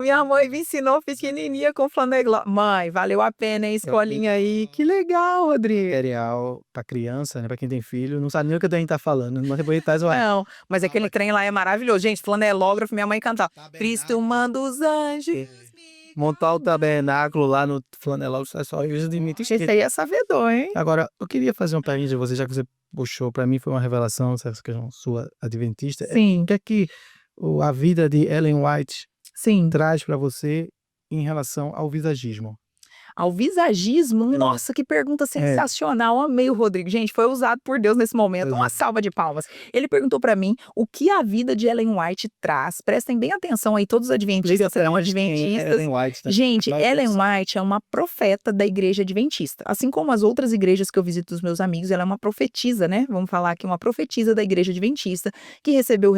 Minha mãe me ensinou pequenininha com flaneló. Mãe, valeu a pena, hein, Eu fiz escolinha aí. Que legal, Rodrigo. material pra criança, né, pra quem tem filho, não sabe nem o que a gente tá falando, mas depois traz o Não, mas aquele trem lá é maravilhoso. Gente, flanelógrafo, minha mãe cantava. Cristo manda os anjos. montar o tabernáculo lá no flanelógrafo, é só isso de muito Esse aí é sabedor, hein? Agora, eu queria fazer uma pergunta de você, já que você puxou, para mim foi uma revelação, essa questão sua adventista. O Sim, que é que a vida de Ellen White sim. traz para você em relação ao visagismo? Ao visagismo? Nossa, que pergunta É, sensacional. Amei o Rodrigo. Gente, foi usado por Deus nesse momento. Uma exato. salva de palmas. Ele perguntou pra mim o que a vida de Ellen White traz. Prestem bem atenção aí, todos os adventistas serão Quem é adventistas. Ellen White, né? Gente, Nós Ellen temos- White é uma profeta da igreja adventista. Assim como as outras igrejas que eu visito dos meus amigos, ela é uma profetisa, né? Vamos falar aqui, uma profetisa da igreja adventista que recebeu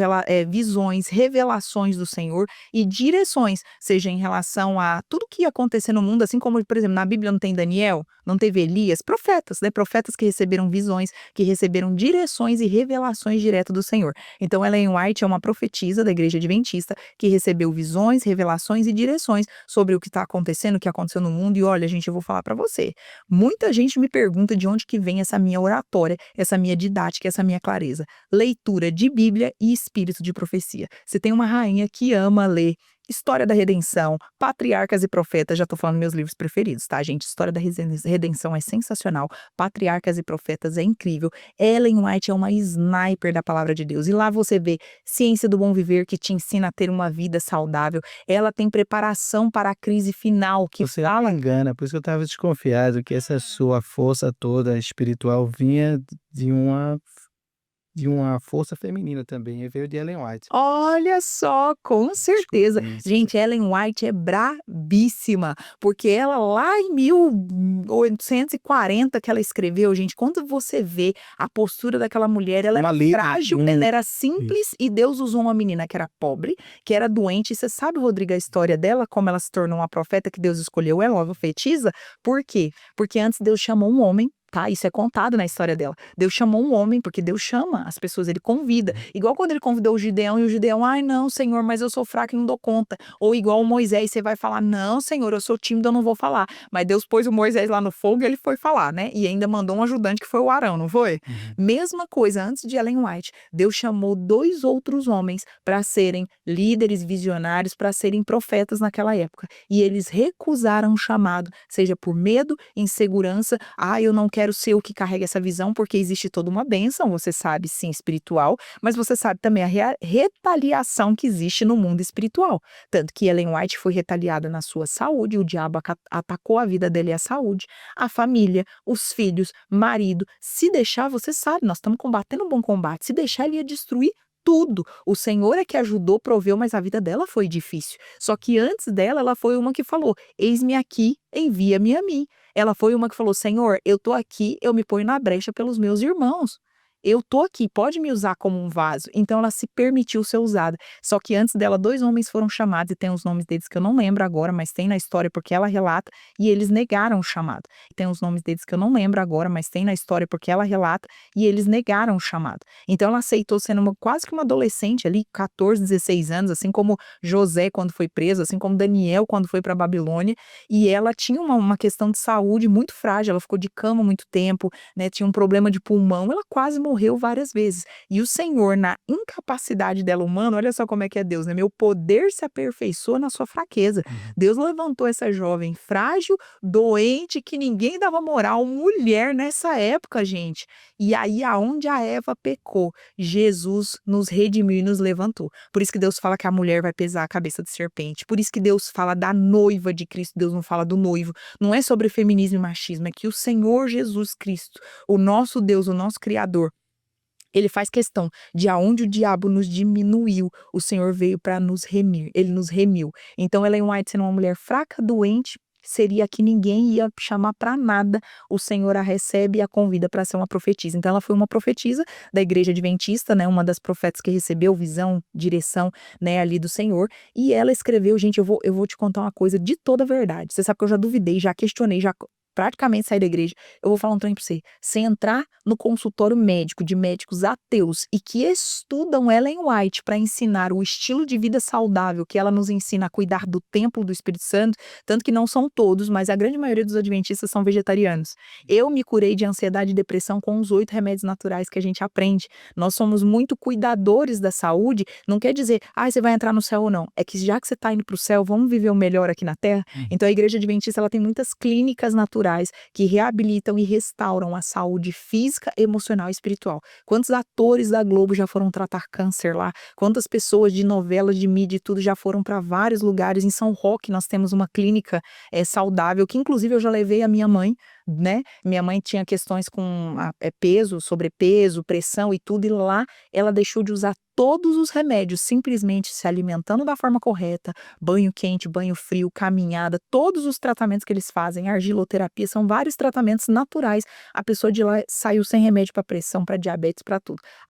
visões, revelações do Senhor e direções, seja em relação a tudo que ia acontecer no mundo, assim como, por exemplo, na Bíblia não tem Daniel, não teve Elias, profetas, né? Profetas que receberam visões, que receberam direções e revelações direto do Senhor. Então, Ellen White é uma profetisa da igreja adventista que recebeu visões, revelações e direções sobre o que está acontecendo, o que aconteceu no mundo. E olha, gente, eu vou falar para você. Muita gente me pergunta de onde que vem essa minha oratória, essa minha didática, essa minha clareza. Leitura de Bíblia e espírito de profecia. Você tem uma rainha que ama ler História da Redenção, Patriarcas e Profetas, já tô falando meus livros preferidos, tá, gente? História da Redenção é sensacional, Patriarcas e Profetas é incrível, Ellen White é uma sniper da palavra de Deus, e lá você vê Ciência do Bom Viver, que te ensina a ter uma vida saudável, ela tem preparação para a crise final, que Você fala... me engana, por isso que eu estava desconfiado que essa sua força toda espiritual vinha de uma força feminina também, e veio de Ellen White. Olha só, com certeza. Isso. Gente, Ellen White é brabíssima, porque ela lá em 1840 que ela escreveu, gente, quando você vê a postura daquela mulher, ela era Uma líder. frágil, ela era simples e Deus usou uma menina que era pobre, que era doente. E você sabe, Rodrigo, a história dela, como ela se tornou uma profeta, que Deus escolheu ela, uma profetisa? Por quê? Porque antes Deus chamou um homem. Tá, isso é contado na história dela. Deus chamou um homem, porque Deus chama as pessoas, ele convida. Igual quando ele convidou o Gideão e o Gideão, ai não, Senhor, mas eu sou fraco e não dou conta. Ou igual o Moisés, você vai falar, não, Senhor, eu sou tímido, eu não vou falar. Mas Deus pôs o Moisés lá no fogo e ele foi falar, né? E ainda mandou um ajudante que foi o Arão, não foi? Uhum. Mesma coisa, antes de Ellen White, Deus chamou 2 outros homens para serem líderes visionários, para serem profetas naquela época. E eles recusaram o chamado, seja por medo, insegurança, eu não quero ser o que carrega essa visão, porque existe toda uma bênção, você sabe, sim, espiritual, mas você sabe também a retaliação que existe no mundo espiritual. Tanto que Ellen White foi retaliada na sua saúde, o diabo atacou a vida dele e a saúde, a família, os filhos, marido. Se deixar, você sabe, nós estamos combatendo um bom combate. Se deixar, ele ia destruir tudo. O Senhor é que ajudou, proveu, mas a vida dela foi difícil. Só que antes dela, ela foi uma que falou: eis-me aqui, envia-me a mim. Ela foi uma que falou: Senhor, eu tô aqui, eu me ponho na brecha pelos meus irmãos. Eu tô aqui, pode me usar como um vaso. Então ela se permitiu ser usada. Só que antes dela, 2 homens foram chamados, e tem os nomes deles que eu não lembro agora, mas tem na história porque ela relata, e eles negaram o chamado. Tem os nomes deles que eu não lembro agora, mas tem na história porque ela relata, e eles negaram o chamado. Então ela aceitou sendo quase que uma adolescente ali, 14, 16 anos, assim como José quando foi preso, assim como Daniel quando foi para Babilônia, e ela tinha uma questão de saúde muito frágil, ela ficou de cama muito tempo, né, tinha um problema de pulmão, ela quase morreu várias vezes. E o Senhor, na incapacidade dela humana, olha só como é que é Deus, né? Meu poder se aperfeiçoa na sua fraqueza. Uhum. Deus levantou essa jovem frágil, doente, que ninguém dava moral, mulher nessa época, gente. E aí, aonde a Eva pecou, Jesus nos redimiu e nos levantou. Por isso que Deus fala que a mulher vai pesar a cabeça de serpente. Por isso que Deus fala da noiva de Cristo, Deus não fala do noivo. Não é sobre feminismo e machismo, é que o Senhor Jesus Cristo, o nosso Deus, o nosso Criador, ele faz questão de aonde o diabo nos diminuiu, o Senhor veio para nos remir, ele nos remiu. Então Ellen White, sendo uma mulher fraca, doente, seria que ninguém ia chamar para nada, o Senhor a recebe e a convida para ser uma profetisa. Então ela foi uma profetisa da igreja adventista, né, uma das profetas que recebeu visão, direção, né, ali do Senhor, e ela escreveu, gente, eu vou te contar uma coisa de toda a verdade. Você sabe que eu já duvidei, já questionei, já praticamente sair da igreja, eu vou falar um trem pra você. Você entrar no consultório médico de médicos ateus e que estudam Ellen White para ensinar o estilo de vida saudável que ela nos ensina a cuidar do templo do Espírito Santo, tanto que não são todos, mas a grande maioria dos adventistas são vegetarianos. Eu me curei de ansiedade e depressão com os 8 remédios naturais que a gente aprende. Nós somos muito cuidadores da saúde, não quer dizer, você vai entrar no céu ou não. É que já que você está indo para o céu, vamos viver o melhor aqui na Terra? Então a igreja adventista ela tem muitas clínicas naturais que reabilitam e restauram a saúde física, emocional e espiritual. Quantos atores da Globo já foram tratar câncer lá? Quantas pessoas de novelas, de mídia e tudo já foram para vários lugares? Em São Roque nós temos uma clínica saudável, que inclusive eu já levei a minha mãe, né? Minha mãe tinha questões com peso, sobrepeso, pressão e tudo, e lá ela deixou de usar todos os remédios, simplesmente se alimentando da forma correta, banho quente, banho frio, caminhada, todos os tratamentos que eles fazem, argiloterapia, são vários tratamentos naturais. A pessoa de lá saiu sem remédio para pressão, para diabetes, para tudo.